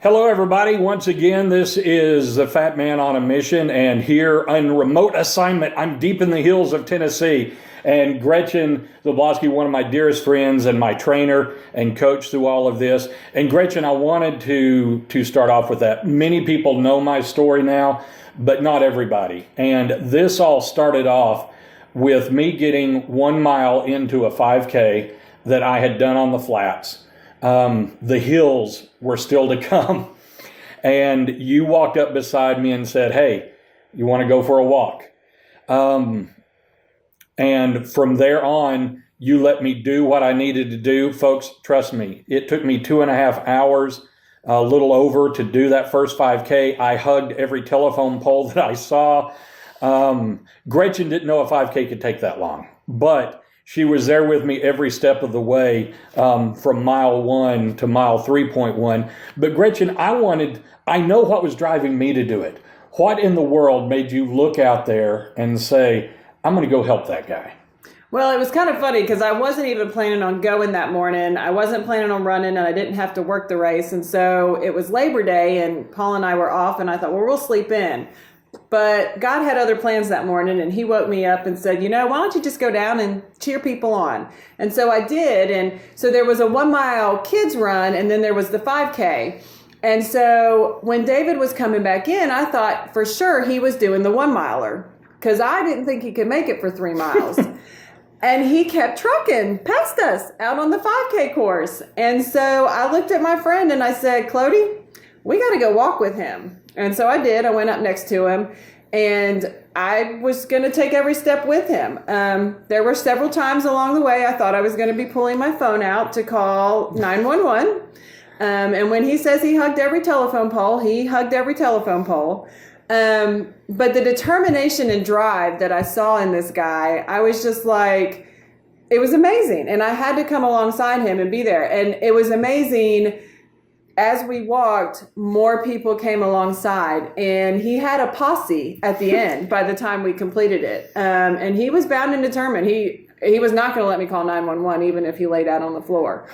Hello, everybody. Once again, this is the Fat Man on a Mission, and here on remote assignment, I'm deep in the hills of Tennessee, and Gretchen Zablosky, one of my dearest friends and my trainer and coach through all of this. And Gretchen, I wanted to start off with that. Many people know my story now, but not everybody. And this all started off with me getting 1 mile into a 5K that I had done on the flats. The hills were still to come. And you walked up beside me and said, "Hey, you want to go for a walk?" And from there on, you let me do what I needed to do. Folks, trust me, it took me 2.5 hours, a little over, to do that first 5K. I hugged every telephone pole that I saw. Gretchen didn't know a 5K could take that long, but she was there with me every step of the way, from mile 1 to mile 3.1. But Gretchen, I know what was driving me to do it. What in the world made you look out there and say, "I'm going to go help that guy"? Well, it was kind of funny because I wasn't even planning on going that morning. I wasn't planning on running, and I didn't have to work the race. And so it was Labor Day, and Paul and I were off, and I thought, well, we'll sleep in. But God had other plans that morning, and he woke me up and said, why don't you just go down and cheer people on? And so I did. And so there was a 1 mile kids run, and then there was the 5K. And so when David was coming back in, I thought for sure he was doing the 1 miler because I didn't think he could make it for 3 miles. And he kept trucking past us out on the 5K course. And so I looked at my friend and I said, "Clody, we got to go walk with him." And so I did. I went up next to him, and I was going to take every step with him. There were several times along the way I thought I was going to be pulling my phone out to call 911. And when he says he hugged every telephone pole, he hugged every telephone pole. But the determination and drive that I saw in this guy, I was just like, it was amazing. And I had to come alongside him and be there. And it was amazing. As we walked, more people came alongside, and he had a posse at the end by the time we completed it. And he was bound and determined. He was not going to let me call 911, even if he laid out on the floor.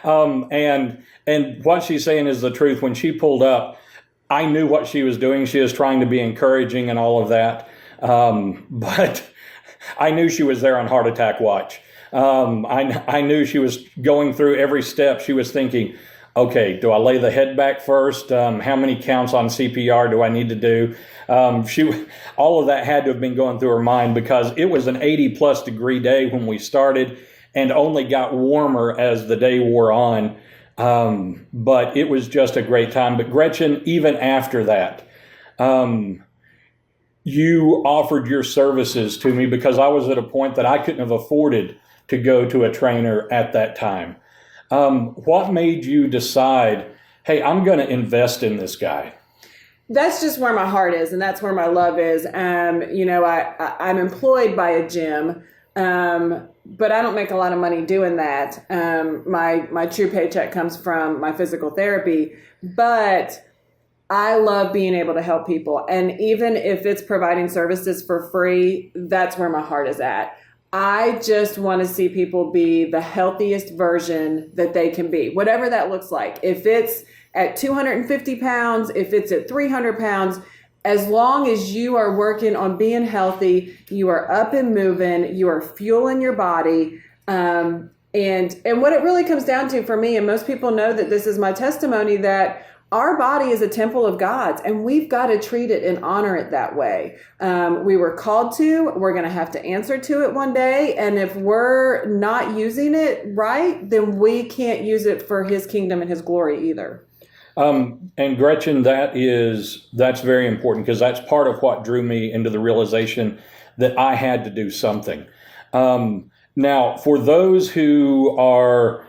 And what she's saying is the truth. When she pulled up, I knew what she was doing. She was trying to be encouraging and all of that. But I knew she was there on heart attack watch. I knew she was going through every step. She was thinking, okay, do I lay the head back first? How many counts on CPR do I need to do? All of that had to have been going through her mind because it was an 80+ degree day when we started and only got warmer as the day wore on. But it was just a great time. But Gretchen, even after that, you offered your services to me because I was at a point that I couldn't have afforded to go to a trainer at that time. What made you decide, hey, I'm going to invest in this guy? That's just where my heart is, and that's where my love is. I'm employed by a gym, but I don't make a lot of money doing that. My true paycheck comes from my physical therapy, but I love being able to help people. And even if it's providing services for free, that's where my heart is at. I just want to see people be the healthiest version that they can be, whatever that looks like. If it's at 250 pounds, if it's at 300 pounds, as long as you are working on being healthy, you are up and moving, you are fueling your body. And what it really comes down to for me, and most people know that this is my testimony, that our body is a temple of God's, and we've got to treat it and honor it that way. We were called to, we're going to have to answer to it one day. And if we're not using it right, then we can't use it for his kingdom and his glory either. And Gretchen, that's very important because that's part of what drew me into the realization that I had to do something. Now, for those who are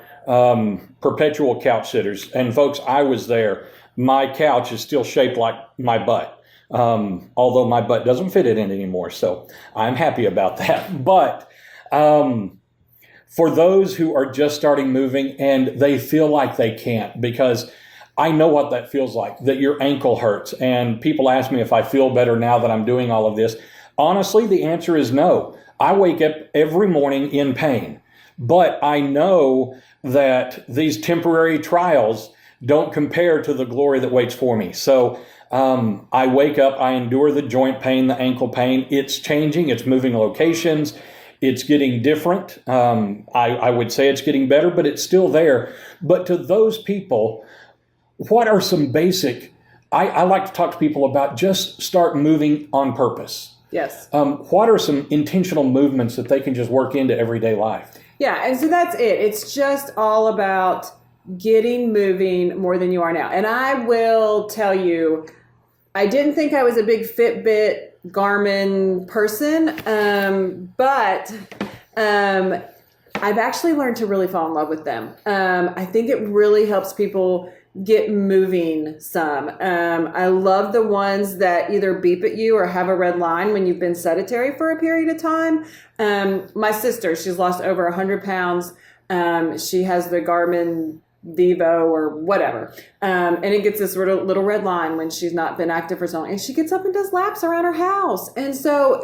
perpetual couch sitters, and folks, I was there. My couch is still shaped like my butt, although my butt doesn't fit it in anymore. So I'm happy about that. But for those who are just starting moving and they feel like they can't, because I know what that feels like, that your ankle hurts. And people ask me if I feel better now that I'm doing all of this. Honestly, the answer is no. I wake up every morning in pain. But I know that these temporary trials don't compare to the glory that waits for me. So I wake up, I endure the joint pain, the ankle pain. It's changing, it's moving locations, it's getting different. I would say it's getting better, but it's still there. But to those people, what are some basic, I like to talk to people about just start moving on purpose. Yes. What are some intentional movements that they can just work into everyday life? Yeah, and so that's it. It's just all about getting moving more than you are now. And I will tell you, I didn't think I was a big Fitbit, Garmin person, but I've actually learned to really fall in love with them. I think it really helps people get moving some. I love the ones that either beep at you or have a red line when you've been sedentary for a period of time. My sister, she's lost over 100 pounds. She has the Garmin Vivo or whatever. And it gets this little red line when she's not been active for so long. And she gets up and does laps around her house. And so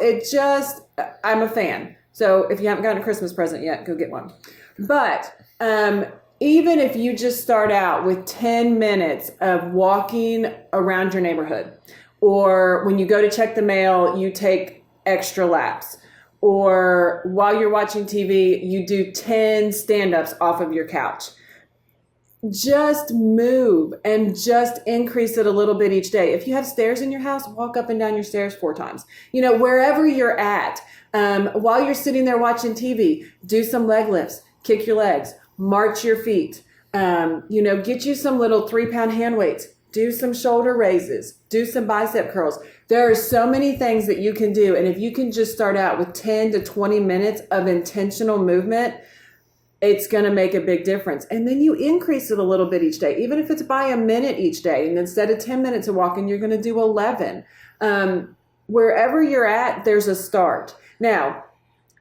I'm a fan. So if you haven't gotten a Christmas present yet, go get one. But even if you just start out with 10 minutes of walking around your neighborhood, or when you go to check the mail, you take extra laps, or while you're watching TV, you do 10 stand-ups off of your couch. Just move and just increase it a little bit each day. If you have stairs in your house, walk up and down your stairs 4 times. Wherever you're at, while you're sitting there watching TV, do some leg lifts, kick your legs, march your feet, get you some little 3-pound hand weights, do some shoulder raises, do some bicep curls. There are so many things that you can do. And if you can just start out with 10 to 20 minutes of intentional movement, it's going to make a big difference. And then you increase it a little bit each day, even if it's by a minute each day. And instead of 10 minutes of walking, you're going to do 11. Wherever you're at, there's a start. Now,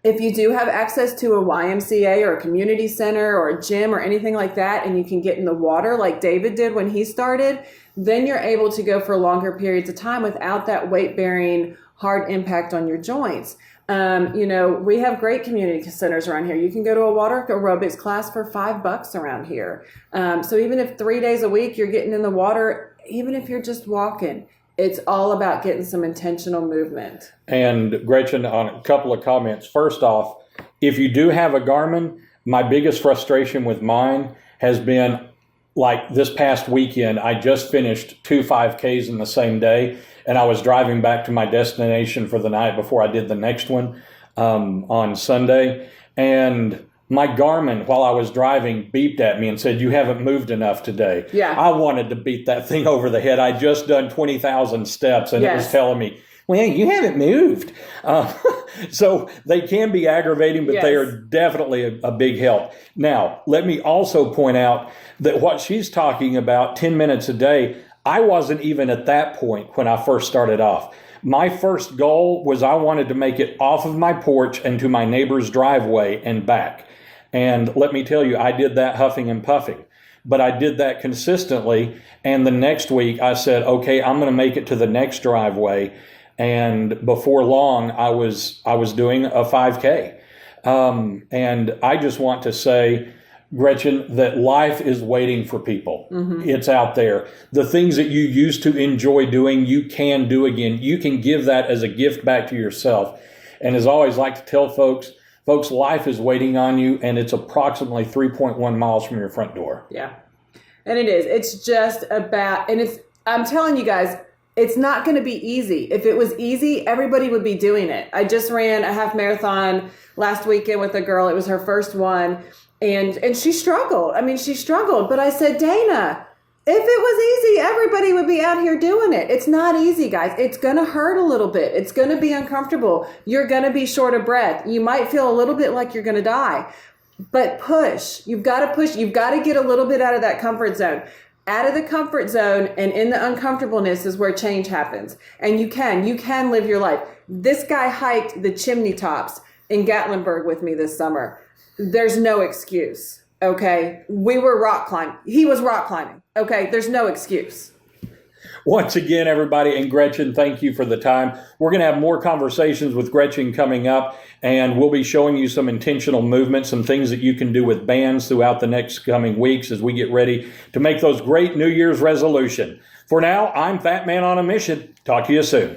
if you do have access to a YMCA or a community center or a gym or anything like that, and you can get in the water like David did when he started, then you're able to go for longer periods of time without that weight-bearing hard impact on your joints. We have great community centers around here. You can go to a water aerobics class for $5 around here. So even if 3 days a week you're getting in the water, even if you're just walking, it's all about getting some intentional movement. And Gretchen, on a couple of comments. First off, if you do have a Garmin, my biggest frustration with mine has been like this past weekend, I just finished 2 5Ks in the same day, and I was driving back to my destination for the night before I did the next one on Sunday. And my Garmin, while I was driving, beeped at me and said, "You haven't moved enough today." Yeah. I wanted to beat that thing over the head. I just done 20,000 steps, and It was telling me, "Well, you haven't moved." So they can be aggravating, but they are definitely a big help. Now, let me also point out that what she's talking about, 10 minutes a day, I wasn't even at that point when I first started off. My first goal was I wanted to make it off of my porch and to my neighbor's driveway and back. And let me tell you, I did that huffing and puffing. But I did that consistently. And the next week I said, okay, I'm going to make it to the next driveway. And before long, I was doing a 5K. And I just want to say, Gretchen, that life is waiting for people. Mm-hmm. It's out there. The things that you used to enjoy doing, you can do again. You can give that as a gift back to yourself. And as I always like to tell folks, life is waiting on you, and it's approximately 3.1 miles from your front door. Yeah. And it is. It's just about, I'm telling you guys, it's not going to be easy. If it was easy, everybody would be doing it. I just ran a half marathon last weekend with a girl. It was her first one. And she struggled. She struggled. But I said, Dana, if it was easy, everybody would be out here doing it. It's not easy, guys. It's going to hurt a little bit. It's going to be uncomfortable. You're going to be short of breath. You might feel a little bit like you're going to die. But push. You've got to push. You've got to get a little bit out of that comfort zone. Out of the comfort zone and in the uncomfortableness is where change happens. And you can live your life. This guy hiked the chimney tops in Gatlinburg with me this summer. There's no excuse. Okay. We were rock climbing. He was rock climbing. Okay. There's no excuse. once again, everybody, and Gretchen, thank you for the time. We're going to have more conversations with Gretchen coming up, and we'll be showing you some intentional movements, some things that you can do with bands throughout the next coming weeks as we get ready to make those great New Year's resolutions. For now, I'm Fat Man on a Mission. Talk to you soon.